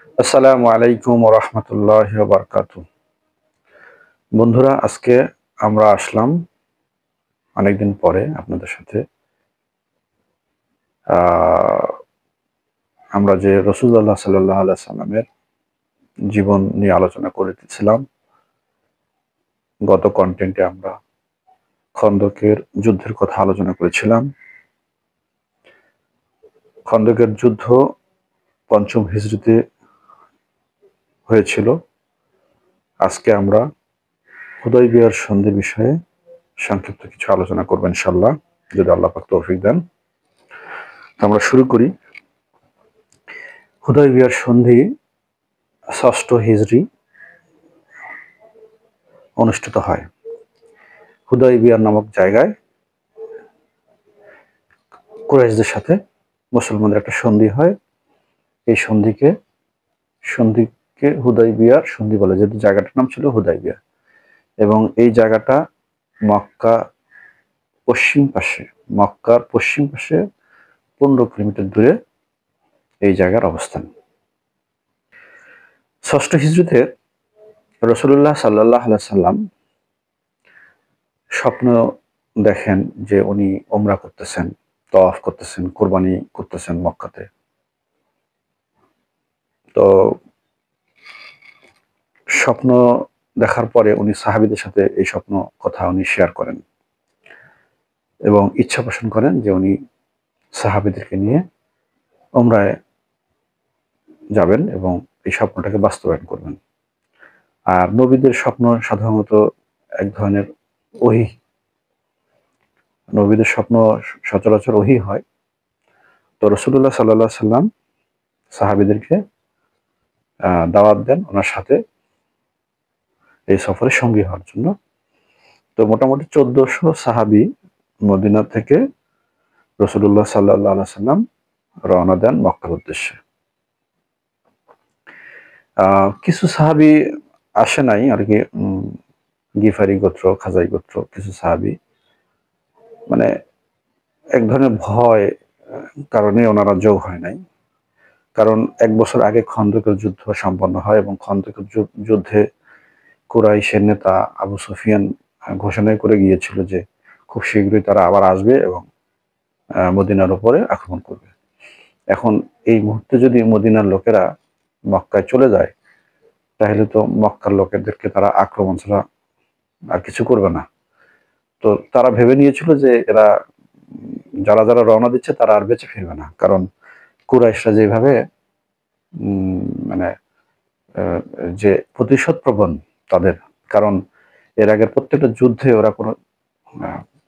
আসসালামু আলাইকুম ওয়া রাহমাতুল্লাহি ওয়া বারাকাতুহু। বন্ধুরা, আজকে আমরা আসলাম অনেকদিন পরে আপনাদের সাথে। আমরা যে রাসূলুল্লাহ সাল্লাল্লাহু আলাইহি সাল্লামের জীবন নিয়ে আলোচনা করেছিলাম। গত কনটেন্টে আমরা খন্দকের যুদ্ধের কথা আলোচনা করেছিলাম। খন্দকের যুদ্ধ পঞ্চম হিজরিতে হয়েছিল। আজকে আমরা হুদায়বিয়ার সন্ধির বিষয়ে সংক্ষিপ্ত কিছু আলোচনা করব ইনশাআল্লাহ, যদি আল্লাহ পাক তৌফিক দেন। আমরা শুরু করি। হুদায়বিয়ার সন্ধি ষষ্ঠ হিজরি অনুষ্ঠিত হয় হুদায়বিয়া নামক জায়গায়। কুরাইশদের সাথে মুসলমানদের একটা সন্ধি হয়। এই সন্ধিকে হুদায়বিয়ার সন্ধি বলে, যেহেতু জায়গাটার নাম ছিল হুদায়বিয়া। এবং এই জায়গাটা মক্কা মক্কার পশ্চিম পাশে 15 কিলোমিটার দূরে এই জায়গার অবস্থান। ষষ্ঠ হিজরিতে রাসূলুল্লাহ সাল্লাল্লাহু আলাইহি সাল্লাম স্বপ্ন দেখেন যে উনি উমরা করতেছেন, তওয়াফ করতেছেন, কুরবানি করতেছেন মক্কাতে। তো স্বপ্ন দেখার পরে উনি সাহাবীদের সাথে এই স্বপ্ন কথা উনি শেয়ার করেন এবং ইচ্ছা পোষণ করেন যে উনি সাহাবীদেরকে নিয়ে উমরায় যাবেন এবং এই স্বপ্নটাকে বাস্তবায়ন করবেন। আর নবীদের স্বপ্ন সাধারণত এক ধরনের ওহী। নবীদের স্বপ্ন সচরাচর ওহী হয়। তো রাসূলুল্লাহ সাল্লাল্লাহু আলাইহি সাল্লাম সাহাবীদেরকে দাওয়াত দেন ওনার সাথে এই সফরে সঙ্গী হওয়ার জন্য। তো মোটামুটি 1400 সাহাবী মদিনা থেকে রাসূলুল্লাহ সাল্লাল্লাহু আলাইহি সাল্লাম রওনা দেন মক্কার উদ্দেশ্যে। কিছু সাহাবী আসে নাই আর কি, গিফারি গোত্র, খাজাই গোত্র কিছু সাহাবী, মানে এক ধরনের ভয় কারণে ওনারা যোগ হয় নাই। কারণ 1 বছর আগে খন্দকের যুদ্ধ সম্পন্ন হয় এবং খন্দকের যুদ্ধে কুরাইশের নেতা আবু সুফিয়ান ঘোষণা করে গিয়েছিল যে খুব শীঘ্রই তারা আবার আসবে এবং মদিনার উপরে আক্রমণ করবে। এখন এই মুহূর্তে যদি মদিনার লোকেরা মক্কায় চলে যায়, তাহলে তো মক্কার লোকেদেরকে তারা আক্রমণ ছাড়া আর কিছু করবে না। তো তারা ভেবে নিয়েছিল যে এরা যারা যারা রওনা দিচ্ছে তারা আর বেঁচে ফিরবে না। কারণ কুরাইশরা যেভাবে মানে যে প্রতিশোধ প্রবণ তাদের, কারণ এর আগের প্রত্যেকটা যুদ্ধে ওরা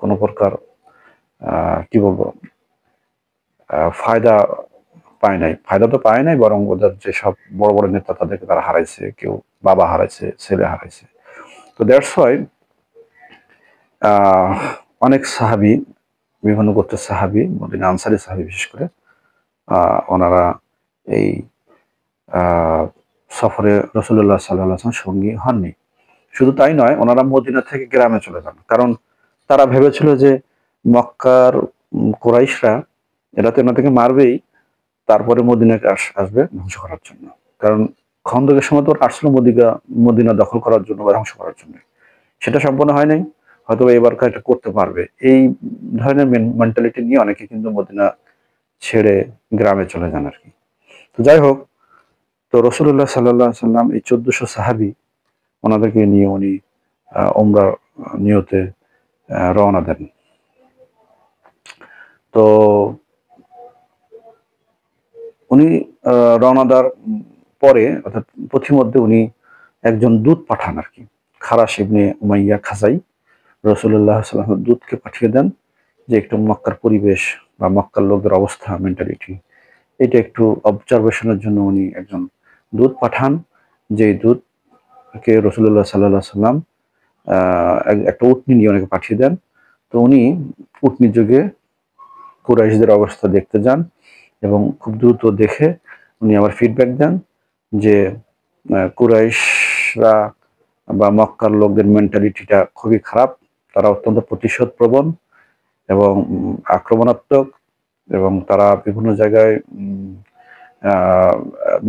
কোনো প্রকার কি বলবো ফায়দা পায় নাই। ফায়দা তো পায় নাই, বরং ওদের যেসব বড় বড় নেতা তাদেরকে তারা হারাইছে, কেউ বাবা হারাইছে, ছেলে হারাইছে। তো দ্যাটস ওয়াই অনেক সাহাবী, বিভিন্ন গোত্রের সাহাবী, মদিনা আনসারী সাহাবী বিশেষ করে, ওনারা এই সফরে রাসূলুল্লাহ সাল্লাল্লাহু আলাইহি ওয়াসাল্লাম সঙ্গী হননি। শুধু তাই নয়, ওনারা মদিনা থেকে গ্রামে চলে যান। কারণ তারা ভেবেছিল যে মক্কার কুরাইশরা এরা তো এনাদেরকে মারবেই, তারপরে মদিনাকে আসবে ধ্বংস করার জন্য। কারণ খন্দকের সময় তো ওরা আসছিল মদিনা দখল করার জন্য বা ধ্বংস করার জন্য। সেটা সম্পন্ন হয় নাই, হয়তো এবারকার এটা করতে পারবে। এই ধরনের মেন্টালিটি নিয়ে অনেকে কিন্তু মদিনা ছেড়ে গ্রামে চলে যান আর কি। তো যাই হোক, তো রাসূলুল্লাহ সাল্লাল্লাহু আলাইহি সাল্লাম এই 1400 সাহাবী ওনাদেরকে নিয়ে উনি উমরা নিয়তে রওনা দেন। তো উনি রওনা দেওয়ার পরে, অর্থাৎ পথিমধ্যে উনি একজন দূত পাঠান আর কি। খারাস ইবনে উমাইয়া খাজাই রাসূলুল্লাহ সাল্লাল্লাহু আলাইহি ওয়াসাল্লাম দূতকে পাঠিয়ে দেন যে একটু মক্কার পরিবেশ বা মক্কার লোকদের অবস্থা, মেন্টালিটি এটা একটু অবজারভেশনের জন্য উনি একজন দূত পাঠান। যে দূতকে রাসূলুল্লাহ সাল্লাল্লাহু আলাইহি ওয়াসাল্লাম একটা উটনী নিয়ে ওনাকে পাঠিয়ে দেন। তো উনি উটনী যোগে কুরাইশদের অবস্থা দেখতে যান এবং খুব দ্রুত দেখে উনি আবার ফিডব্যাক দেন যে কুরাইশরা বা মক্কার লোকদের মেন্টালিটিটা খুবই খারাপ। তারা অত্যন্ত প্রতিশোধ প্রবণ এবং আক্রমণাত্মক, এবং তারা বিভিন্ন জায়গায়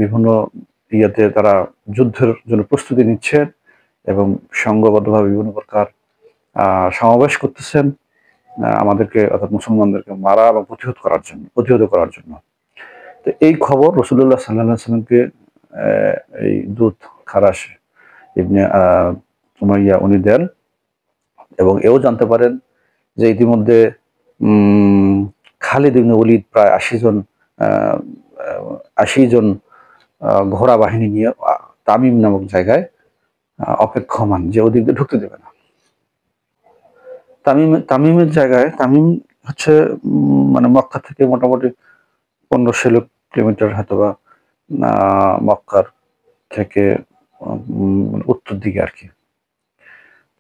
বিভিন্ন ইয়াতে তারা যুদ্ধের জন্য প্রস্তুতি নিচ্ছেন এবং সংঘবদ্ধভাবে বিভিন্ন প্রকার সমাবেশ করতেছেন আমাদেরকে অর্থাৎ মুসলমানদেরকে মারা এবং প্রতিহত করার জন্য। তো এই খবর রাসূলুল্লাহ সাল্লাল্লাহু আলাইহি ওয়াসাল্লামকে এই দূত খারাস ইবনে উমাইয়া উনি দেন এবং এও জানতে পারেন যে ইতিমধ্যে খালিদ ইবনে ওলীদ প্রায় ৮০ জন ঘোড়া বাহিনী নিয়ে তামিম নামক জায়গায় অপেক্ষমান, যে ওদিক দিয়ে ঢুকতে দেবে না। তামিমের জায়গায়, তামিম হচ্ছে মানে মক্কা থেকে মোটামুটি 1500 কিলোমিটার হয়তোবা মক্কার থেকে উত্তর দিকে আর কি,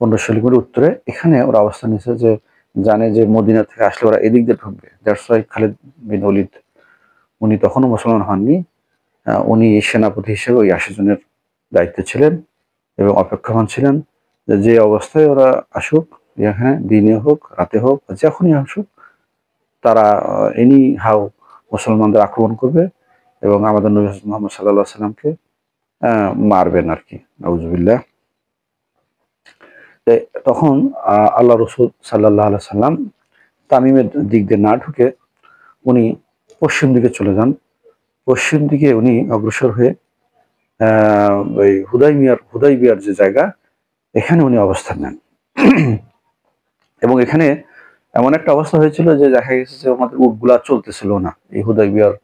1500 কিলোমিটার উত্তরে। এখানে ওরা অবস্থান নিচ্ছে যে জানে যে মদিনা থেকে আসলে ওরা এদিক দিয়ে ঢুকবে। That's why Khalid bin Walid উনি তখনও মুসলমান হননি, উনি সেনাপতি হিসেবে ওই 80 জনের দায়িত্বে ছিলেন এবং অপেক্ষমান ছিলেন যে অবস্থায় ওরা আসুক, এখানে দিনে হোক রাতে হোক যখনই আসুক, তারা এনি হাউ মুসলমানদের আক্রমণ করবে এবং আমাদের নবী মুহাম্মদ সাল্লাল্লাহু আলাইহি ওয়াসাল্লামকে মারবেন আর কি, নাউজুবিল্লাহ। তখন আল্লাহ রাসূল সাল্লাল্লাহু আলাইহি ওয়াসাল্লাম তামিমের দিক দিয়ে না ঢুকে উনি পশ্চিম দিকে চলে যান। পশ্চিম দিকে উনি অগ্রসর হয়ে ওই হুদাইবিয়ার যে জায়গা, এখানে উনি অবস্থান নেন। এবং এখানে এমন একটা অবস্থা হয়েছিল যে দেখা গেছে যে আমাদের উটগুলা চলতেছিল না। এই হুদাইবিয়ার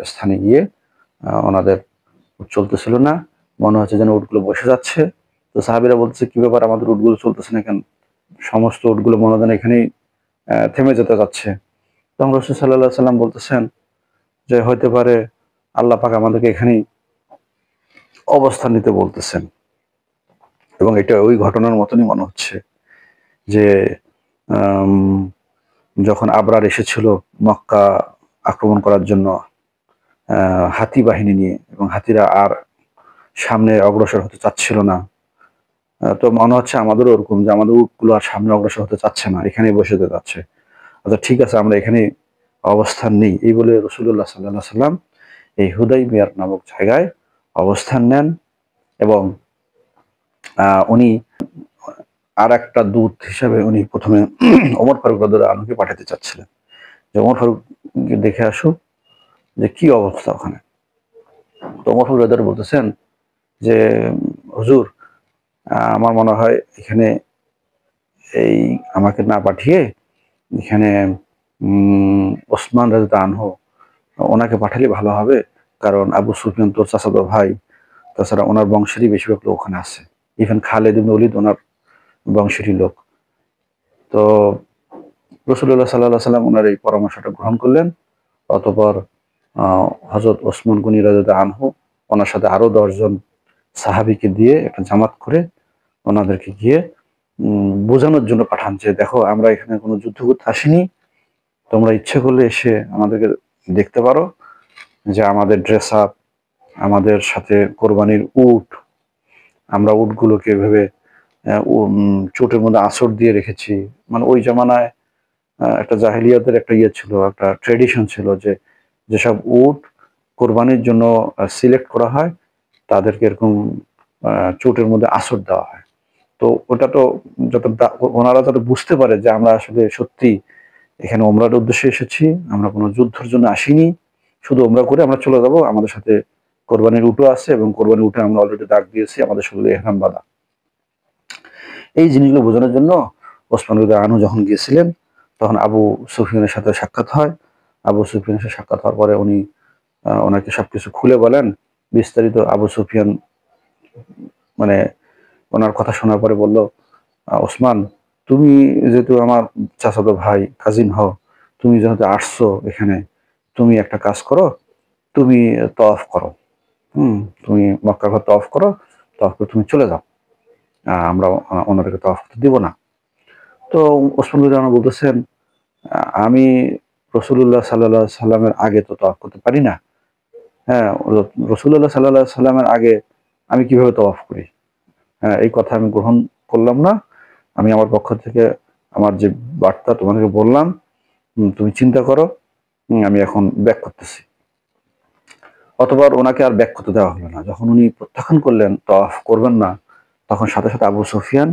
স্থানে গিয়ে ওনাদের উট চলতেছিল না, মনে হচ্ছে যেন উটগুলো বসে যাচ্ছে। তো সাহাবীরা বলতেছে, কি ব্যাপার, আমাদের উটগুলো চলতেছে না কেন? সমস্ত উটগুলো মনে হয় এখানেই থেমে যেতে যাচ্ছে। তখন রাসূল সাল্লাল্লাহু আলাইহি ওয়াসাল্লাম বলতেছেন যে হইতে পারে আল্লাহ পাক আমাদেরকে এখানেই অবস্থান নিতে বলতেছেন। এবং এটা ওই ঘটনার মতনই মনে হচ্ছে যে যখন আবরার এসেছিল মক্কা আক্রমণ করার জন্য হাতি বাহিনী নিয়ে, এবং হাতিরা আর সামনে অগ্রসর হতে চাচ্ছিল না, তো মনে হচ্ছে আমাদেরও ওরকম, যে আমাদের উটগুলো আর সামনে অগ্রসর হতে চাচ্ছে না, এখানেই বসে যেতে চাচ্ছে। আচ্ছা ঠিক আছে, আমরা এখানে অবস্থান নেই, এই বলে রাসূলুল্লাহ সাল্লাল্লাহু আলাইহি ওয়াসাল্লাম এই হুদাইবিয়া নামক জায়গায় অবস্থান নেন। এবং উনি আর একটা দূত হিসাবে উনি প্রথমে ওমর ফারুক রাদিয়াল্লাহু আনহুকে পাঠাতে চাচ্ছিলেন, যে ওমর ফারুককে দেখে আসুক যে কি অবস্থা ওখানে। তো ওমর ফারুক রাদিয়াল্লাহু বলতেছেন যে হুজুর, আমার মনে হয় এখানে এই আমাকে না পাঠিয়ে এখানে ওসমান রাদিয়াল্লাহু আনহু ওনাকে পাঠালে ভালো হবে, কারণ আবু সুফিয়ান তোর চাচাতো ভাই, তাছাড়া ওনার বংশেরই বেশিরভাগ লোক ওখানে আছে, ইভেন খালিদ ইবনে ওলীদ ওনার বংশেরই লোক। তো রাসূলুল্লাহ সাল্লাল্লাহু আলাইহি ওয়াসাল্লাম ওনার এই পরামর্শটা গ্রহণ করলেন। অতঃপর হযরত ওসমান গনি রাদিয়াল্লাহু আনহু ওনার সাথে আরো 10 জন সাহাবীকে দিয়ে একটা জামাত করে ওনাদেরকে গিয়ে বোঝানোর জন্য পাঠান যে দেখো, আমরা এখানে কোনো যুদ্ধ করতে আসিনি, তোমরা ইচ্ছে করলে এসে আমাদেরকে দেখতে পারো যে আমাদের ড্রেস আপ, আমাদের সাথে কোরবানির উট, আমরা উটগুলোকে এভাবে চোটের মধ্যে আঁচড় দিয়ে রেখেছি। মানে ওই জামানায় একটা জাহেলিয়াতের একটা ইয়ে ছিল, একটা ট্রেডিশন ছিল যে যেসব উট কোরবানির জন্য সিলেক্ট করা হয় তাদেরকে এরকম চোটের মধ্যে আঁচড় দেওয়া হয়। তো ওটা তো ওনারা যাতে বুঝতে পারে যে আমরা আসলে সত্যি এখানে ওমরার উদ্দেশ্যে এসেছি, আমরা কোনো যুদ্ধের জন্য আসিনি, শুধু ওমরা করে আমরা চলে যাব, আমাদের সাথে কোরবানির উটও আছে এবং কোরবানির উটে আমরা অলরেডি দাগ দিয়েছি, আমাদের শরীরে ইহরাম বাঁধা। এই জিনিসগুলো বোঝানোর জন্য ওসমান রাদিয়াল্লাহু আনহু যখন গিয়েছিলেন, তখন আবু সুফিয়ানের সাথে সাক্ষাৎ হয়। আবু সুফিয়ানের সাথে সাক্ষাৎ হওয়ার পরে উনি ওনাকে সবকিছু খুলে বলেন বিস্তারিত। আবু সুফিয়ান মানে ওনার কথা শোনার পরে বলল, ওসমান, তুমি যেহেতু আমার চাচাতো ভাই, কাজিন হও, তুমি যেহেতু আসছো এখানে, তুমি একটা কাজ করো, তুমি তওয়াফ করো, তুমি মক্কা ঘর তওয়াফ করো, তওয়াফ করে তুমি চলে যাও, আমরা ওনাদেরকে তওয়াফ করতে দিব না। তো ওসমান রাদিয়াল্লাহু আনহু বলতেছেন, আমি রাসূলুল্লাহ সাল্লাল্লাহু আলাইহি সাল্লামের আগে তো তওয়াফ করতে পারি না। হ্যাঁ, রাসূলুল্লাহ সাল্লাল্লাহু আলাইহি সাল্লামের আগে আমি কিভাবে তওয়াফ করি? হ্যাঁ, এই কথা আমি গ্রহণ করলাম না। আমি আমার পক্ষ থেকে আমার যে বার্তা তোমাদেরকে বললাম, তুমি চিন্তা করো, আমি এখন ব্যাক করতেছি। অতঃপর ওনাকে আর ব্যাক করতে দেওয়া হলো না। যখন উনি প্রত্যাখ্যান করলেন তওয়াফ করবেন না, তখন সাথে সাথে আবু সুফিয়ান,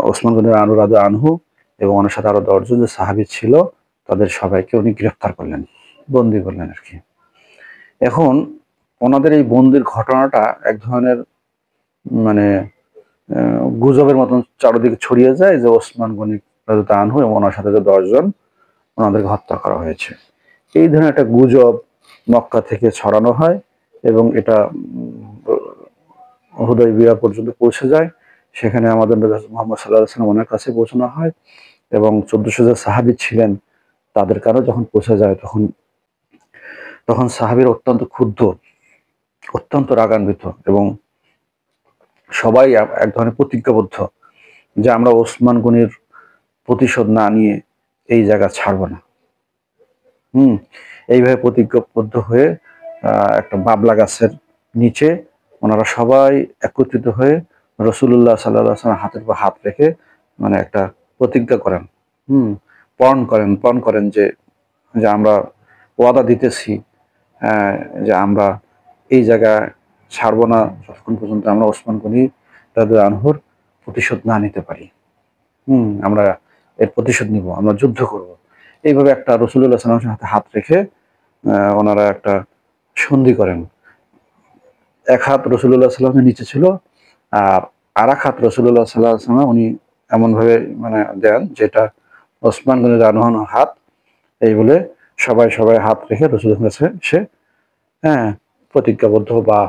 ওসমান গনি রাদিয়াল্লাহু আনহু এবং ওনার সাথে আরো 10 জন যে সাহাবী ছিল তাদের সবাইকে উনি গ্রেফতার করলেন, বন্দী করলেন আর কি। এখন ওনাদের এই বন্দির ঘটনাটা এক ধরনের মানে গুজবের মতন চারিদিকে ছড়িয়ে যায় যে ওসমান গনি রাদিয়াল্লাহু আনহু এবং ওনার সাথে যে 10 জন ওনাদেরকে হত্যা করা হয়েছে। এই ধরনের একটা গুজব মক্কা থেকে ছড়ানো হয় এবং এটা হুদায়বিয়া পর্যন্ত পৌঁছে যায়। সেখানে আমাদের নবী মুহাম্মদ সাল্লাল্লাহু আলাইহি ওয়াসাল্লাম ওনার কাছে পৌঁছানো হয় এবং 1400 যে সাহাবী ছিলেন তাদের কারো যখন পৌঁছে যায় তখন তখন সাহাবীরা অত্যন্ত ক্ষুব্ধ, অত্যন্ত রাগান্বিত এবং সবাই এক ধরনের প্রতিজ্ঞাবদ্ধ যে আমরা ওসমান গনির প্রতিশোধ না নিয়ে এই জায়গা ছাড়ব না। এইভাবে প্রতিজ্ঞাবদ্ধ হয়ে একটা বাবলা গাছের নিচে ওনারা সবাই একত্রিত হয়ে রাসূলুল্লাহ সাল্লাল্লাহু আলাইহি ওয়াসাল্লাম হাতের উপর হাত রেখে মানে একটা প্রতিজ্ঞা করেন, পণ করেন যে যে আমরা ওয়াদা দিতেছি যে আমরা এই জায়গা ছাড়বো না যতক্ষণ পর্যন্ত আমরা ওসমান গনি রাদিয়াল্লাহু আনহুর প্রতিশোধ না নিতে পারি। আমরা এর প্রতিশোধ নিব, আমরা যুদ্ধ করব। এইভাবে একটা রাসূলুল্লাহ সাল্লাল্লাহু আলাইহি ওয়াসাল্লামের হাতে হাত রেখে ওনারা একটা সন্ধি করেন। এক হাত রাসূলুল্লাহ সাল্লাল্লাহু আলাইহি ওয়াসাল্লামের নিচে ছিল আর আরেক হাত রাসূলুল্লাহ সাল্লাল্লাহু আলাইহি ওয়াসাল্লাম উনি এমনভাবে মানে দেন যেটা ওসমান গনি রাদিয়াল্লাহু আনহুর হাত, এই বলে সবাই হাত রেখে রাসূলের কাছে এসে প্রতিজ্ঞাবদ্ধ বা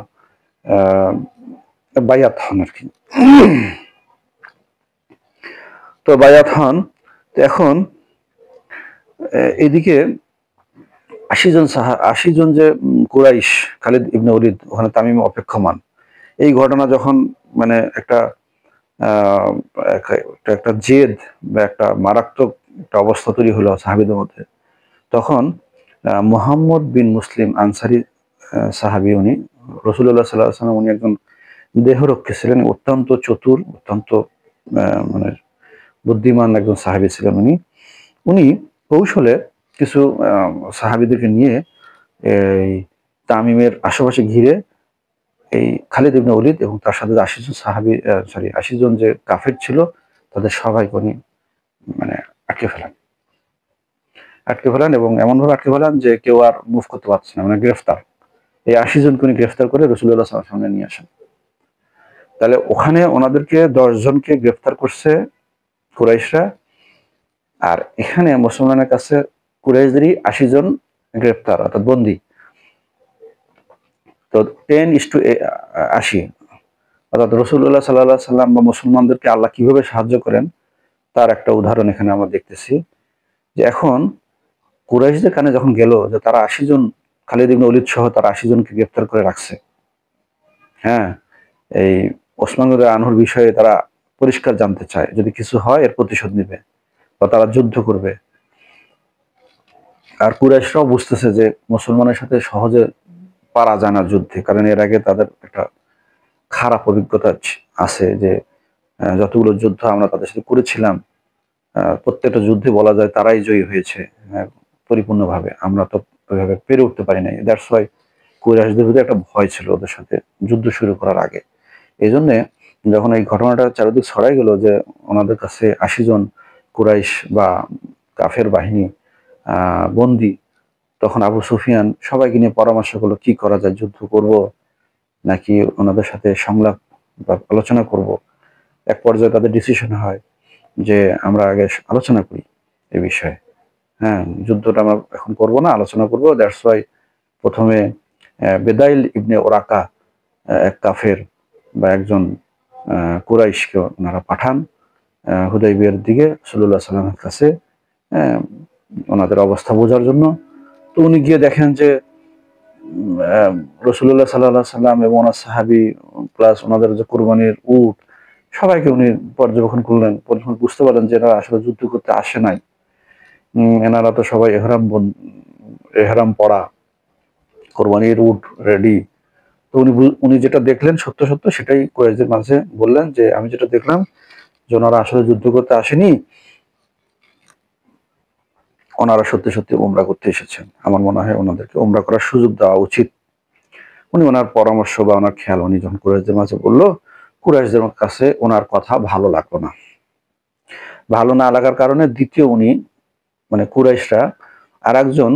বায়াত হন আর কি। তো বায়াত হন। এখন এদিকে 80 জন যে কুরাইশ, খালিদ ইবনে ওলীদ ওখানে তামিম অপেক্ষমান, এই ঘটনা যখন মানে একটা একটা জেদ বা একটা মারাত্মক একটা অবস্থা তৈরি হলো সাহাবীদের মধ্যে, তখন মুহাম্মদ বিন মুসলিম আনসারী সাহাবী, উনি রাসূলুল্লাহ সাল্লাল্লাহু আলাইহি ওয়াসাল্লাম, উনি একজন দেহরক্ষী ছিলেন, অত্যন্ত চতুর, অত্যন্ত মানে বুদ্ধিমান একজন সাহাবী ছিলেন। উনি কৌশলে কিছু সাহাবীদেরকে নিয়ে এই তামিমের আশেপাশে ঘিরে এই খালিদ ইবনে ওলীদ এবং তার সাথে 80 জন সাহাবী 80 জন যে কাফের ছিল তাদের সবাইকে উনি মানে আটকে ফেলেন এবং এমনভাবে আটকে ফেলেন যে কেউ আর মুভ করতে পারছে না, মানে গ্রেফতার। এই 80 জনকে উনি গ্রেফতার করে রাসূলুল্লাহ সাল্লাল্লাহু আলাইহি ওয়াসাল্লামের সামনে নিয়ে আসেন। তাহলে ওখানে ওনাদেরকে 10 জনকে গ্রেফতার করছে কুরাইশরা, আর এখানে মুসলমানের কাছে কুরাইশদেরই 80 জন গ্রেফতার অর্থাৎ বন্দী। তো 10:80, অর্থাৎ রাসূলুল্লাহ সাল্লাল্লাহু আলাইহি ওয়াসাল্লাম বা মুসলমানদেরকে আল্লাহ কিভাবে সাহায্য করেন তার একটা উদাহরণ এখানে আমরা দেখতেছি। যে এখন কুরাইশদের কানে যখন গেল যে তারা 80 জন, খালিদ ইবনে ওলীদ সহ তারা 80 জনকে গ্রেফতার করে রাখছে, এই ওসমান গনি আনহুর বিষয়ে তারা পরিষ্কার জানতে চায়, যদি কিছু হয় এর প্রতিশোধ নিবে বা তারা যুদ্ধ করবে। আর কুরাইশরাও বুঝতেছে যে মুসলমানের সাথে সহজে পারা যায় না যুদ্ধে, কারণ এর আগে তাদের একটা খারাপ অভিজ্ঞতা আছে যে যতগুলো যুদ্ধ আমরা তাদের সাথে করেছিলাম প্রত্যেকটা যুদ্ধে বলা যায় তারাই জয়ী হয়েছে পরিপূর্ণভাবে, আমরা তো ওইভাবে পেরে উঠতে পারি নাই। দ্যাটস ওয়াই কুরাইশদের ভিতরে একটা ভয় ছিল ওদের সাথে যুদ্ধ শুরু করার আগে। এই জন্যে যখন এই ঘটনাটা চারিদিক ছড়াই গেল যে ওনাদের কাছে 80 জন কুরাইশ বা কাফের বাহিনী বন্দী, তখন আবু সুফিয়ান সবাইকে নিয়ে পরামর্শ করলো কি করা যায়, যুদ্ধ করব নাকি ওনাদের সাথে সংলাপ বা আলোচনা করব। এক পর্যায়ে তাদের ডিসিশন হয় যে আমরা আগে আলোচনা করি এই বিষয়ে, যুদ্ধটা আমরা এখন করব না, আলোচনা করব। দ্যাটস ওয়াই প্রথমে বেদাইল ইবনে ওরাকা, এক কাফের বা একজন কুরাইশকে ওনারা পাঠান হুদাইবিয়ার দিকে রাসূলুল্লাহ সাল্লাল্লাহু আলাইহি ওয়াসাল্লামের কাছে ওনাদের অবস্থা বোঝার জন্য। তো উনি গিয়ে দেখেন যে রাসূলুল্লাহ সাল্লাল্লাহু আলাইহি ওয়াসাল্লাম এবং ওনার সাহাবী প্লাস ওনাদের যে কুরবানির উট সবাইকে উনি পর্যবেক্ষণ করলেন, বুঝতে পারলেন যে এরা আসলে যুদ্ধ করতে আসে নাই, এনারা তো সবাই এহরাম পরা, কোরবানির উট রেডি। তো উনি যেটা দেখলেন সত্য সেটাই কুরাইশদের মাঝে বললেন যে আমি যেটা দেখলাম যে ওনারা আসলে যুদ্ধ করতে আসেনি, ওনারা সত্যি উমরা করতে এসেছেন, আমার মনে হয় ওনাদেরকে উমরা করার সুযোগ দেওয়া উচিত। উনি ওনার পরামর্শ বা ওনার খেয়াল উনি যখন কুরাইশদের মাঝে বললো, কুরাইশদের কাছে ওনার কথা ভালো লাগলো না। ভালো না লাগার কারণে দ্বিতীয় উনি মানে কুরাইশরা আরেকজন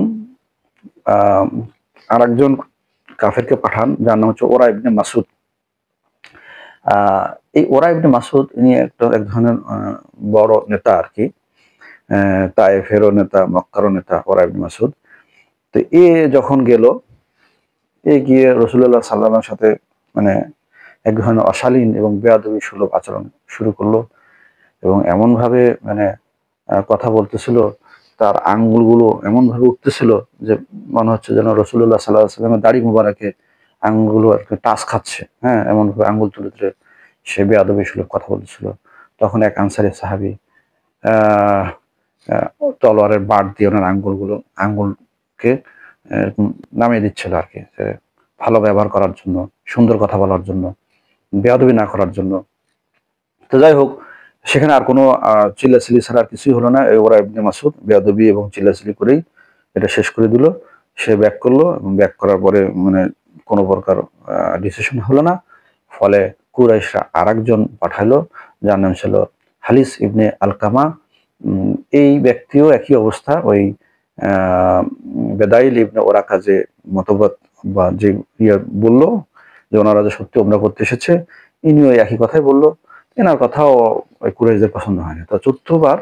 আরেকজন কাফেরকে পাঠান, যার নাম হচ্ছে ওরা ইবনে মাসুদ। এই ওরা ইবনে মাসুদ ইনি এক ধরনের বড় নেতা আর কি, তায়েফেরও নেতা, মক্কারও নেতা ওরা ইবনে মাসুদ। তো এ যখন গেল, এ গিয়ে রাসূলুল্লাহ সাল্লাল্লাহু আলাইহি ওয়াসাল্লামের সাথে মানে এক ধরনের অশালীন এবং বেয়াদবি সুলভ আচরণ শুরু করলো, এবং এমন ভাবে মানে কথা বলতেছিল, তার আঙ্গুলগুলো এমন ভাবে উঠতেছিল যে মনে হচ্ছে যেন রাসূলুল্লাহ সাল্লাল্লাহু আলাইহি ওয়াসাল্লামের দাড়ি মুবারকে আঙ্গুলগুলো আর কি টাচ খাচ্ছে। হ্যাঁ, এমন ভাবে আঙ্গুল তুলে তুলে সে বেয়াদবি সুলভ কথা বলতেছিল। তখন এক আনসারী সাহাবী আহ তলোয়ারের বাট দিয়ে ওনার আঙ্গুলকে নামিয়ে দিচ্ছিল আর কি, ভালো ব্যবহার করার জন্য, সুন্দর কথা বলার জন্য, বেয়াদবি না করার জন্য। তো যাই হোক, সেখানে আর কোনো চিল্লাচিল্লি ছাড়া আর কিছুই হলো না। ওরা ইবনে মাসুদ বেয়াদবি এবং চিল্লাচিল্লি করেই এটা শেষ করে দিল। সে ব্যাক করলো এবং ব্যাক করার পরে মানে কোনো প্রকার ডিসিশন হলো না। ফলে কুরাইশরা আরেকজন পাঠালো, যার নাম ছিল হালিস ইবনে আলকামা। এই ব্যক্তিও একই অবস্থা, ওই বেদাইল ইবনে ওরাকা যে মতবাদ বা যে বললো যে ওনারা যে সত্যি ওমরা করতে এসেছে, ইনিও একই কথাই বললো। এনার কথাও ওই কুরাইশদের পছন্দ হয়নি। তো চতুর্থবার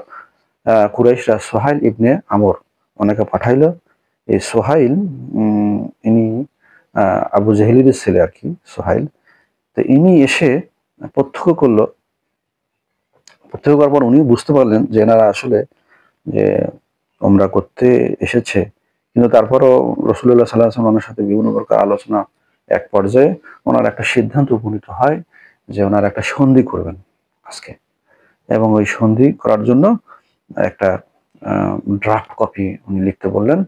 কুরাইশরা সোহাইল ইবনে আমর ওনাকে পাঠাইলো। এই সোহাইল ইনি আবু জেহেলের ছেলে আর কি, সোহাইল। তো ইনি এসে প্রত্যক্ষ করলো, প্রত্যক্ষ করার পর উনি বুঝতে পারলেন যে এনারা আসলে যে ওমরা করতে এসেছে, কিন্তু তারপরও রাসূলুল্লাহ সাল্লাল্লাহু আলাইহি ওয়াসাল্লামের সাথে বিভিন্ন প্রকার আলোচনা এক পর্যায়ে ওনার একটা সিদ্ধান্ত উপনীত হয় যে ওনারা একটা সন্ধি করবেন আজকে, এবং ওই সন্ধি করার জন্য একটা ড্রাফট কপি উনি লিখতে বললেন।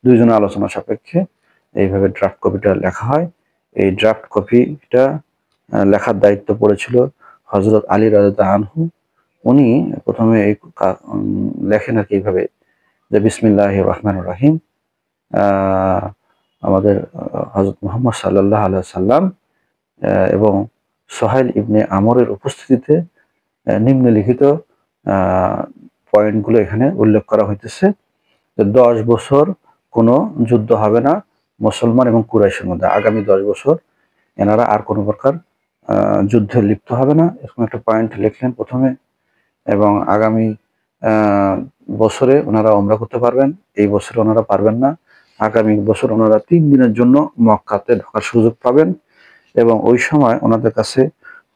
দুইজনের আলোচনা সাপেক্ষে এইভাবে ড্রাফট কপিটা লেখা হয়। এই ড্রাফট কপিটা লেখার দায়িত্ব পড়েছিল হযরত আলী রাদিয়াল্লাহু আনহু। উনি প্রথমে এই লেখেন আর কি এইভাবে যে বিসমিল্লাহির রহমানির রহিম, আমাদের হযরত মুহাম্মদ সাল্লাল্লাহু আলাইহি ওয়াসাল্লাম এবং সোহাইল ইবনে আমরের উপস্থিতিতে নিম্নলিখিত পয়েন্টগুলো এখানে উল্লেখ করা হইতেছে যে 10 বছর কোনো যুদ্ধ হবে না মুসলমান এবং কুরাইশের মধ্যে। আগামী 10 বছর এনারা আর কোনো প্রকার যুদ্ধে লিপ্ত হবে না, এরকম একটা পয়েন্ট লিখলেন প্রথমে। এবং আগামী বছরে ওনারা ওমরা করতে পারবেন, এই বছরে ওনারা পারবেন না। আগামী বছর ওনারা 3 দিনের জন্য মক্কাতে ঢোকার সুযোগ পাবেন, এবং ওই সময় ওনাদের কাছে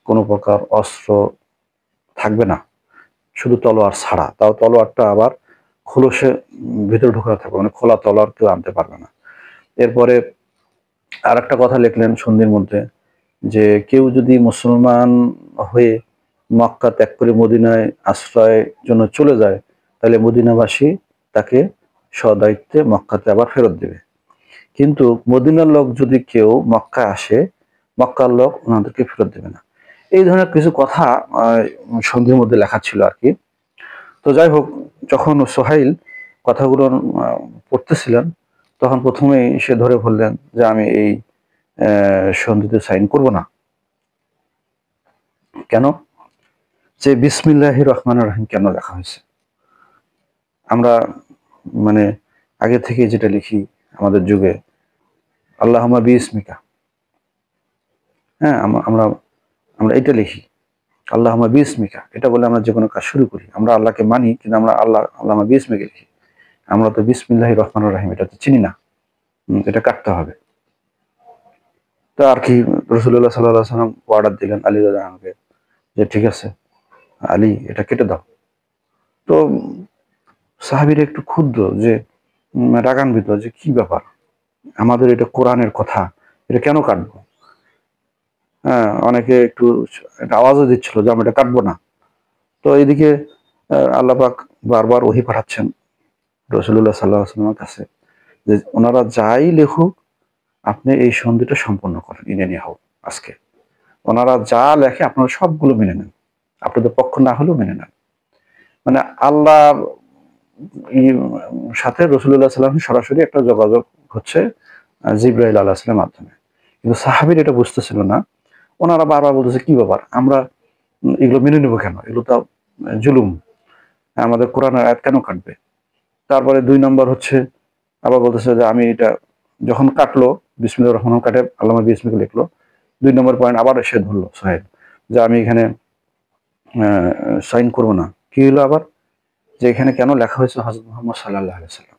কোনো প্রকার অস্ত্র থাকবে না, শুধু তলোয়ার ছাড়া। তাও তলোয়ারটা আবার খোলসে ভিতরে ঢোকানো থাকবে, মানে খোলা তলোয়ার কেউ আনতে পারবে না। এরপরে আর একটা কথা লিখলেন সন্ধির মধ্যে যে কেউ যদি মুসলমান হয়ে মক্কা ত্যাগ করে মদিনায় আশ্রয়ের জন্য চলে যায়, তাহলে মদিনাবাসী তাকে সদায়িত্বে মক্কাতে আবার ফেরত দেবে। কিন্তু মদিনার লোক যদি কেউ মক্কায় আসে, মক্কার লোক ওনাদেরকে ফেরত দেবে না। এই ধরনের কিছু কথা সন্ধির মধ্যে লেখা ছিল আর কি। তো যাই হোক, যখন সোহাইল কথাগুলো পড়তেছিলেন, তখন প্রথমেই সে ধরে বললেন যে আমি এই সন্ধিতে সাইন করব না। কেন? যে বিসমিল্লাহির রহমানির রহিম কেন লেখা হয়েছে? আমরা মানে আগে থেকে যেটা লিখি আমাদের যুগে, আল্লাহুম্মা বিইসমিকা, হ্যাঁ, আমরা আমরা এটা লিখি আল্লাহুম্মা বিইসমিকা, এটা বলে আমরা যে কোনো কাজ শুরু করি। আমরা আল্লাহকে মানি, কিন্তু আমরা আল্লাহুম্মা বিইসমিকা লিখি। আমরা তো বিসমিল্লাহির রহমানির রহিম এটা তো চিনি না, এটা কাটতে হবে। তো আর কি রাসূলুল্লাহ সাল্লাল্লাহু আলাইহি ওয়াসাল্লাম অর্ডার দিলেন আলী রাদিয়াল্লাহু আনহুকে যে ঠিক আছে আলী, এটা কেটে দাও। তো সাহাবীরা একটু ক্ষুব্ধ, যে রাগান্বিত, যে কি ব্যাপার, আমাদের এটা কোরআনের কথা, এটা কেন কাটবো? হ্যাঁ, অনেকে একটু আওয়াজও দিচ্ছিল যে আমরা এটা কাটবো না। তো এইদিকে আল্লাহ পাক বারবার ওহী পাঠাচ্ছেন রাসূলুল্লাহ সাল্লাল্লাহু আলাইহি ওয়াসাল্লামের কাছে যে ওনারা যাই লেখুক আপনি এই সন্ধিটা সম্পন্ন করেন, ইনানিয়াহু আজকে। ওনারা যা লেখে আপনারা সবগুলো মেনে নেন, আপনাদের পক্ষ না হলেও মেনে নেন। মানে আল্লাহর সাথে রাসূলুল্লাহ সাল্লাল্লাহু আলাইহি ওয়াসাল্লাম সরাসরি একটা যোগাযোগ হচ্ছে জিবরাইল আলাইহিস সালামের মাধ্যমে। কিন্তু সাহাবীর এটা বুঝতেছিল না। ওনারা বারবার বলতেছে, কি ব্যাপার, আমরা এগুলো মেনে নেবো কেন, এগুলো তো জুলুম, আমাদের কোরআনের আয়াত কেন কাটবে? তারপরে 2 নম্বর হচ্ছে আবার বলতেছে যে আমি এটা যখন কাটলো, বিসমিল্লাহির রহমানির রহিম কাটে আল্লামা বিসমিকে লিখলো, 2 নম্বর পয়েন্ট আবার এসে ধরলো সোহেল, যে আমি এখানে সাইন করবো না। কি হলো আবার, যে এখানে কেন লেখা হয়েছে হযরত মুহাম্মদ সাল্লাল্লাহু আলাইহি ওয়াসাল্লাম,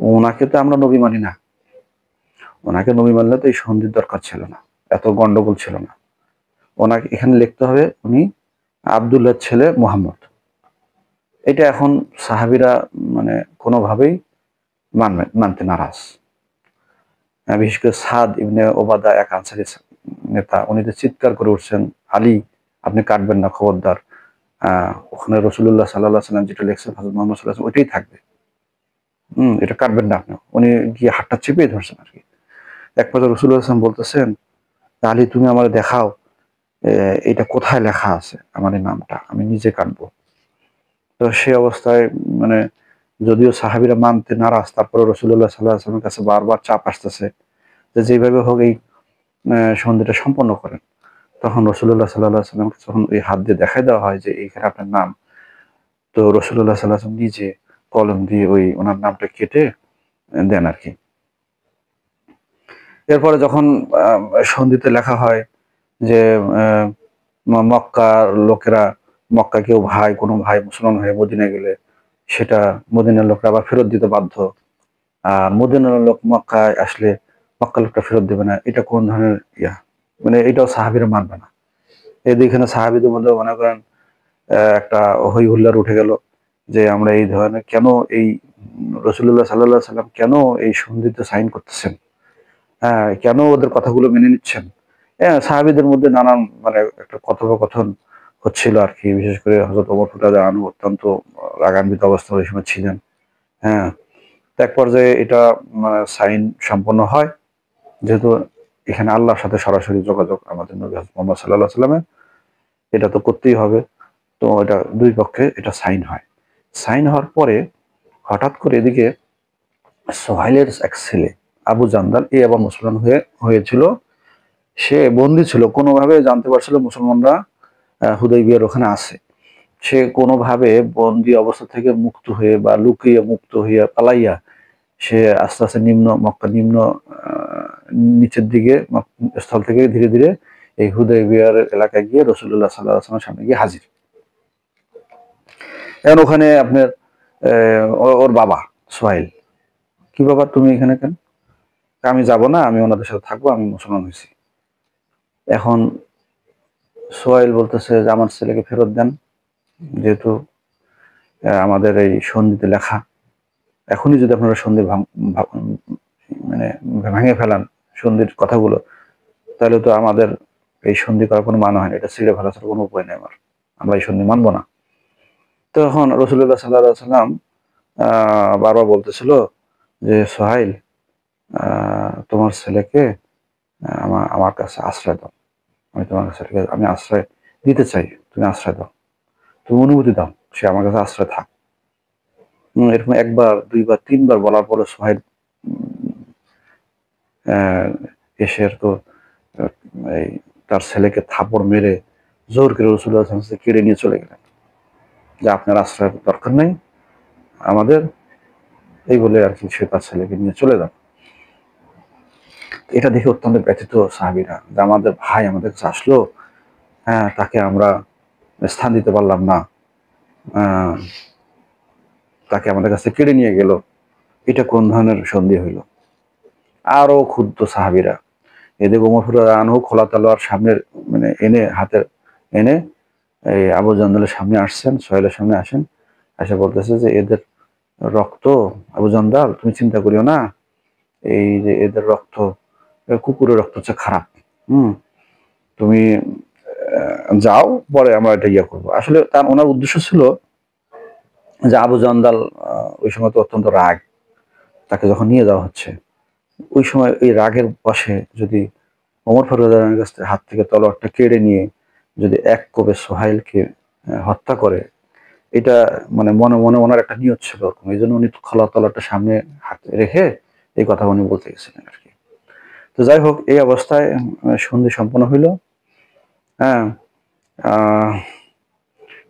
ওনাকে তো আমরা নবী মানি না, ওনাকে নবী মানলে তো এই সন্ধির দরকার ছিল না, এত গন্ডগোল ছিল না। ওনাকে এখানে লিখতে হবে উনি আব্দুল্লাহর ছেলে মুহাম্মদ। এটা এখন সাহাবীরা মানে কোনোভাবেই মানতে নারাজ। বিশেষ করে সাদ ইবনে ওবাদা, এক আনসারী নেতা, উনি তো চিৎকার করে উঠছেন, আলী আপনি কাটবেন না, খবরদার, ওখানে রাসূলুল্লাহ সাল্লাল্লাহু আলাইহি ওয়াসাল্লাম যেটা লিখছেন হযরত মুহাম্মদ সাল্লাল্লাহু আলাইহি ওয়াসাল্লাম ওইটাই থাকবে, এটা কাটবেন না আপনি। উনি গিয়ে হাতটা চেপে ধরছেন আর কি। এক পর্যায়ে রাসূলুল্লাহ সাল্লাল্লাহু আলাইহি ওয়াসাল্লাম বলতেছেন, আলী তুমি আমারে দেখাও এটা কোথায় লেখা আছে, আমার এই নামটা আমি নিজে কাটবো। তো সে অবস্থায় মানে যদিও সাহাবীরা মানতে নারাজ, তারপরে রাসূলুল্লাহ সাল্লাল্লাহু আলাইহি ওয়াসাল্লামের কাছে বারবার চাপ আসতেছে যে যেভাবে হোক এই সন্ধিটা সম্পন্ন করেন। তখন রাসূলুল্লাহ সাল্লাল্লাহু আলাইহি ওয়াসাল্লামকে যখন ওই হাত দিয়ে দেখায় দেওয়া হয় যে এইখানে আপনার নাম, তো রাসূলুল্লাহ সাল্লাল্লাহু আলাইহি ওয়াসাল্লাম নিজে কলম দিয়ে ওই ওনার নামটা কেটে দেন আর কি। এরপরে যখন সন্ধিতে লেখা হয় যে মক্কার লোকেরা, মক্কা কেউ ভাই, কোনো ভাই মুসলমান হয়ে মদিনায় গেলে সেটা মদিনার লোকরা আবার ফেরত দিতে বাধ্য, আর মদিনার লোক মক্কায় আসলে মক্কার লোকটা ফেরত দেবে না, এটা কোন ধরনের মানে এটাও সাহাবীরা মানবে না। এখানে সাহাবীদের মধ্যে মনে করেন একটা হই হুল্লার উঠে গেল যে আমরা এই ধরনের কেন এই রাসূলুল্লাহ সাল্লাল্লাহু আলাইহি সাল্লাম কেন এই সন্ধিতে সাইন করতেছেন, হ্যাঁ কেন ওদের কথাগুলো মেনে নিচ্ছেন। হ্যাঁ, সাহাবীদের মধ্যে নানান মানে একটা কথোপকথন হচ্ছিল আর কি। বিশেষ করে হযরত ওমর রাদিয়াল্লাহু আনহু অত্যন্ত রাগান্বিত অবস্থায় ওই সময় ছিলেন। হ্যাঁ, তো এক পর্যায়ে এটা সাইন সম্পন্ন হয়, যেহেতু এখানে আল্লাহর সাথে সরাসরি যোগাযোগ আমাদের নবী হযরত মুহাম্মদ সাল্লাল্লাহু আলাইহি ওয়াসাল্লামের, এটা তো করতেই হবে। তো এটা দুই পক্ষে এটা সাইন হয়। সাইন হওয়ার পরে হঠাৎ করে এদিকে সোহাইলের এক ছেলে আবু জান্দাল, এ আবার মুসলমান হয়েছিল। সে বন্দী ছিল, কোনোভাবে জানতে পারছিল মুসলমানরা হুদাইবিয়ার ওখানে আছে। সে কোনোভাবে বন্দী অবস্থা থেকে মুক্ত হয়ে বা লুকিয়ে মুক্ত হইয়া পালাইয়া সে আস্তে আস্তে মক্কা নিচের দিকে স্থল থেকে ধীরে ধীরে এই হুদাইবিয়ার এলাকায় গিয়ে রাসূলুল্লাহ সাল্লাল্লাহু আলাইহি ওয়াসাল্লামের সামনে গিয়ে হাজির। এখন ওখানে আপনার ওর বাবা সোহাইল, কি বাবা তুমি এখানে কেন? আমি যাব না, আমি ওনাদের সাথে থাকবো, আমি মুসলমান হয়েছি। এখন সোহাইল বলতেছে যে আমার ছেলেকে ফেরত দেন, যেহেতু আমাদের এই সন্ধিতে লেখা, এখনই যদি আপনারা সন্ধি মানে ভেঙে ফেলান সন্ধির কথাগুলো, তাহলে তো আমাদের এই সন্ধি করার কোনো মানে হয় না, এটা ছিঁড়ে ফেলা ছাড়া কোনো উপায় নেই, আমরা এই সন্ধি মানবো না। তখন রাসূলুল্লাহ সাল্লাল্লাহু আলাইহি ওয়াসাল্লাম বারবার বলতেছিল যে সোহাইল, তোমার ছেলেকে আমার কাছে আশ্রয় দাও, আমি তোমার ছেলেকে আমি আশ্রয় দিতে চাই, তুমি আশ্রয় দাও, তুমি অনুমতি দাও, সে আমার কাছে আশ্রয় থাক। এরকম একবার, দুইবার, তিনবার বলার পরে সোহাইল এসে তো এই তার ছেলেকে থাপড় মেরে জোর করে রাসূলুল্লাহ সাল্লাল্লাহু আলাইহি ওয়াসাল্লাম কেড়ে নিয়ে চলে গেলেন, যে আপনার আশ্রয়ের দরকার নেই আমাদের, এই বলে আর কি সে তার ছেলেকে নিয়ে চলে যান। এটা দেখে অত্যন্ত ব্যথিত সাহাবীরা, যে আমাদের ভাই আমাদের কাছে আসলো, হ্যাঁ তাকে আমরা স্থান দিতে পারলাম না, তাকে আমাদের কাছে কেড়ে নিয়ে গেল, এটা কোন ধরনের সন্ধি হইল। আরো ক্ষুব্ধ সাহাবীরা, এদিকে ওমর রাদিয়াল্লাহু আনহু খোলা তলোয়ার সামনে মানে হাতে এনে এই আবু জান্দালের সামনে আসছেন, সোহেলের সামনে আসেন, এসে বলতেছে যে এদের রক্ত, আবু জান্দাল তুমি চিন্তা করিও না, এই যে এদের রক্ত, কুকুরের রক্ত হচ্ছে খারাপ, তুমি যাও, পরে আমরা এটা করবো। আসলে তার ওনার উদ্দেশ্য ছিল যে আবু জান্দাল ওই সময় তো অত্যন্ত রাগ, তাকে যখন নিয়ে যাওয়া হচ্ছে, ওই সময় এই রাগের বশে যদি ওমর ফারুকের কাছ থেকে হাত থেকে তলোয়ারটা কেড়ে নিয়ে যদি এক কোপে সোহাইলকে হত্যা করে, এটা মানে মনে মনে ওনার একটা নিয়ত ছিল ওরকম, এই জন্য উনি খোলা তলোয়ারটা সামনে হাতে রেখে এই কথা উনি বলতে গেছিলেন আর কি। তো যাই হোক, এই অবস্থায় সন্ধি সম্পন্ন হইল। হ্যাঁ,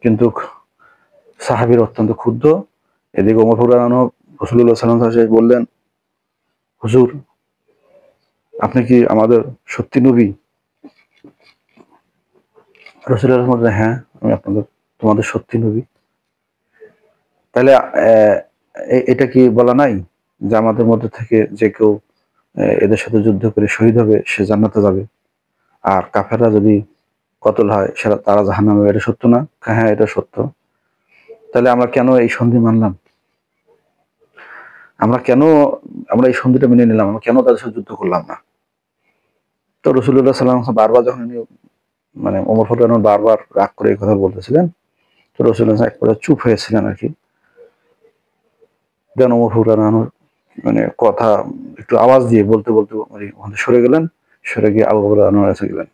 কিন্তু সাহাবীর অত্যন্ত ক্ষুব্ধ। এদিকে ওমর ফারুক রাসূলুল্লাহ সাল্লাল্লাহু আলাইহি ওয়াসাল্লাম বললেন, হুজুর আপনি কি আমাদের সত্যি নবী? রাসূলুল্লাহ বললেন, হ্যাঁ আমি তোমাদের সত্যি নবী। তাহলে এটা কি বলা নাই যে আমাদের মধ্যে থেকে যে কেউ এদের সাথে যুদ্ধ করে শহীদ হবে সে জান্নাতে যাবে, আর কাফেররা যদি কতল হয় সেটা তারা জাহান্নামে যাবে? এটা সত্য না? হ্যাঁ এটা সত্য। তাহলে আমরা কেন এই সন্ধি মানলাম? আমরা এই সন্ধিটা মেনে নিলাম? আমরা কেন তাদের সাথে যুদ্ধ করলাম না? তো রাসূলুল্লাহ সাল্লাল্লাহু আলাইহি ওয়াসাল্লাম বারবার যখন মানে ওমর ফারুক বারবার রাগ করে এই কথা বলতেছিলেন, তো রাসূলুল্লাহ এক পর্যায়ে চুপ হয়েছিলেন আর কি। দেন ওমর ফারুক মানে কথা একটু আওয়াজ দিয়ে বলতে বলতে মানে সরে গেলেন। সরে গিয়ে আবু বকর আনহুর কাছে গেলেন।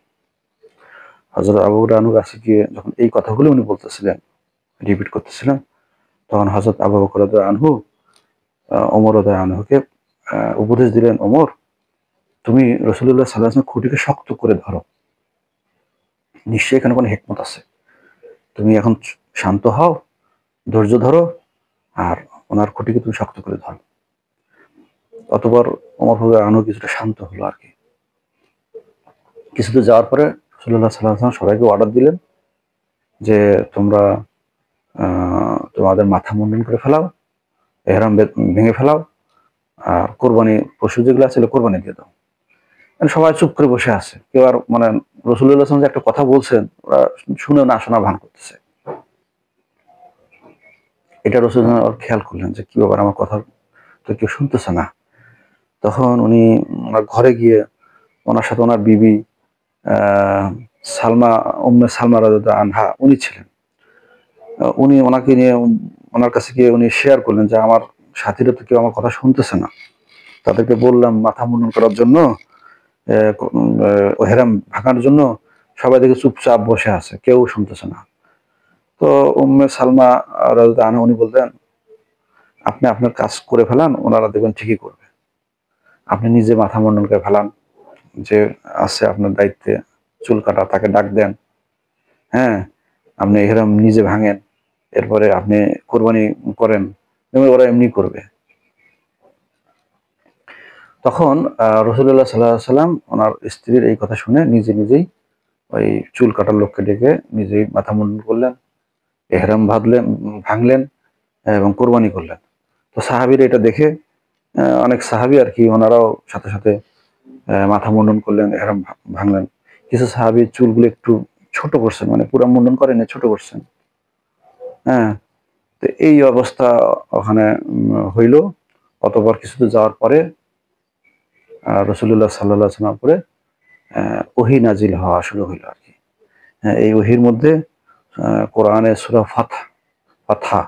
হযরত আবু বকর আনহুর কাছে গিয়ে যখন এই কথাগুলো উনি বলতেছিলেন, রিপিট করতেছিলেন, তখন হযরত আবু বকর রাদিয়াল্লাহু আনহু ওমর রাদিয়াল্লাহু আনহুকে উপদেশ দিলেন, ওমর তুমি রাসূলুল্লাহ সাল্লাল্লাহু আলাইহি ওয়াসাল্লাম খুঁটিকে শক্ত করে ধরো, নিশ্চয়ই এখানে কোনো হিকমত আছে। তুমি এখন শান্ত হও, ধৈর্য ধরো, আর ওনার খুঁটিকে তুমি শক্ত করে ধরো। অতঃপর ওমর ফারুক আনহু কিছুটা শান্ত হলো আর কি। কিছুদূর যাওয়ার পরে রাসূলুল্লাহ সাল্লাল্লাহু আলাইহি ওয়াসাল্লাম সবাইকে অর্ডার দিলেন যে তোমরা তোমাদের মাথা মুন্ডন করে ফেলাও, ইহরাম ভেঙে ফেলাও, আর কোরবানি পশু যেগুলো আছে কোরবানি দিয়ে দাও। মানে সবাই চুপ করে বসে আছে, কেউ আর মানে রাসূলুল্লাহ সাল্লাল্লাহু আলাইহি ওয়াসাল্লাম যে একটা কথা বলছেন ওরা শুনে না শোনা ভান করতেছে। এটা রাসূলুল্লাহ খেয়াল করলেন যে কি ব্যাপার, আমার কথা তো কেউ শুনতেছে না। তখন উনি ওনার ঘরে গিয়ে ওনার সাথে ওনার বিবি সালমা, উম্মে সালমা রাদিয়াল্লাহু আনহা উনি ছিলেন। উনি ওনাকে নিয়ে ওনার কাছে গিয়ে উনি শেয়ার করলেন যে আমার সাথীরা তো কেউ আমার কথা শুনতেছে না। তাদেরকে বললাম মাথা মুন্ডন করার জন্য, হেরাম ভাঙার জন্য, সবাই দেখে চুপচাপ বসে আছে, কেউ শুনতেছে না। তো উম্মে সালমা রাদিয়াল্লাহু আনহা উনি বললেন, আপনি আপনার কাজ করে ফেলান, ওনারা দেখবেন ঠিকই করবে। আপনি নিজে মাথা মুন্ডন করে ফেলান, যে আছে আপনার দায়িত্বে চুল কাটা তাকে ডাক দেন। হ্যাঁ, আপনি এহরাম নিজে ভাঙেন, এরপরে আপনি কোরবানি করেন, ওরা এমনি করবে। তখন রাসূলুল্লাহ সাল্লাল্লাহু আলাইহি ওয়াসাল্লাম ওনার স্ত্রীর এই কথা শুনে নিজেই ওই চুল কাটার লোককে ডেকে নিজেই মাথা মুন্ডন করলেন, এহরাম ভাঙলেন এবং কোরবানি করলেন। তো সাহাবীরা এটা দেখে অনেক সাহাবী আর কি ওনারাও সাথে সাথে মাথা মুন্ডন করলেন, এহরাম ভাঙলেন। কিছু সাহাবী চুলগুলো একটু ছোট করছেন, মানে পুরো মুন্ডন করেনি, ছোট করছেন। হ্যাঁ, তো এই অবস্থা ওখানে হইল। অতঃপর কিছুদূর যাওয়ার পরে রাসূলুল্লাহ সাল্লাল্লাহু আলাইহি ওয়াসাল্লাম পরে ওহী নাজিল হওয়া শুরু হইল আর কি। এই ওহীর মধ্যে কোরআনের সূরা ফাতহা,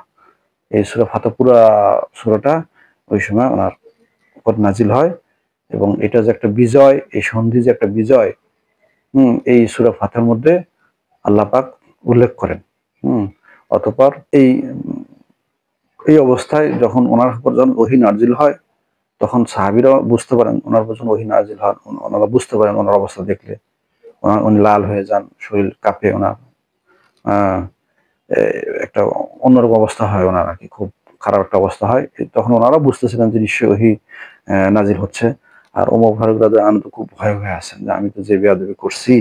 এই সূরা ফাতহা পুরা সূরাটা ওই সময় ওনার উপর নাজিল হয়। এবং এটা যে একটা বিজয়, এই সন্ধি যে একটা বিজয়, এই সূরা ফাতহার মধ্যে আল্লাহ পাক উল্লেখ করেন। অতঃপর এই অবস্থায় যখন ওনার উপর যখন ওহী নাজিল হয়, তখন সাহাবীরা বুঝতে পারেন ওনার উপর ওহী নাজিল হয়, ওনারা বুঝতে পারেন ওনার অবস্থা দেখলে। উনি লাল হয়ে যান, শরীর কাঁপে ওনার, একটা অন্যরকম অবস্থা হয় ওনার আর কি, খুব খারাপ একটা অবস্থা হয়। তখন ওনারা বুঝতেছিলেন যে নিশ্চয়ই ওহী নাজিল হচ্ছে। আর ওমর ফারুক রাদিয়াল্লাহু আনহু তো খুব ভয়ে আছেন যে আমি তো যে বেয়াদবি করছি,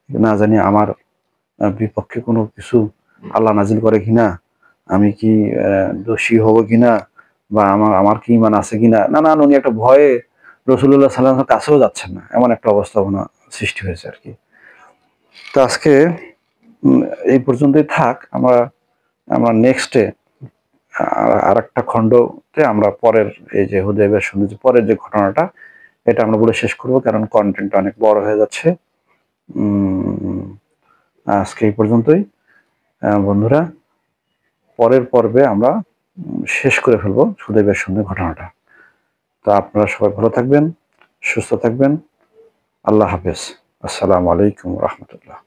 না জানি আমার বিপক্ষে কোনো কিছু আল্লাহ নাজিল করে কিনা, আমি কি দোষী হব কিনা, বা আমার কি ঈমান আছে কিনা। নানান উনি একটা ভয়ে রাসূলুল্লাহ সাল্লাল্লাহু আলাইহি ওয়াসাল্লামের কাছেও যাচ্ছেন না, এমন একটা অবস্থাপনা সৃষ্টি হয়েছে আর কি। তো আজকে এই পর্যন্তই থাক। আমরা আমরা নেক্সটে আরেকটা খণ্ডতে আমরা পরের এই যে হুদায়বিয়ার সন্ধি যে পরের যে ঘটনাটা, এটা আমরা বলে শেষ করব, কারণ কন্টেন্টটা অনেক বড় হয়ে যাচ্ছে। আজকে এই পর্যন্তই বন্ধুরা। পরের পর্বে আমরা শেষ করে ফেলবো হুদায়বিয়ার সন্ধির ঘটনাটা। তো আপনারা সবাই ভালো থাকবেন, সুস্থ থাকবেন। আল্লাহ হাফেজ। আসসালামু আলাইকুম ওয়া রাহমাতুল্লাহ।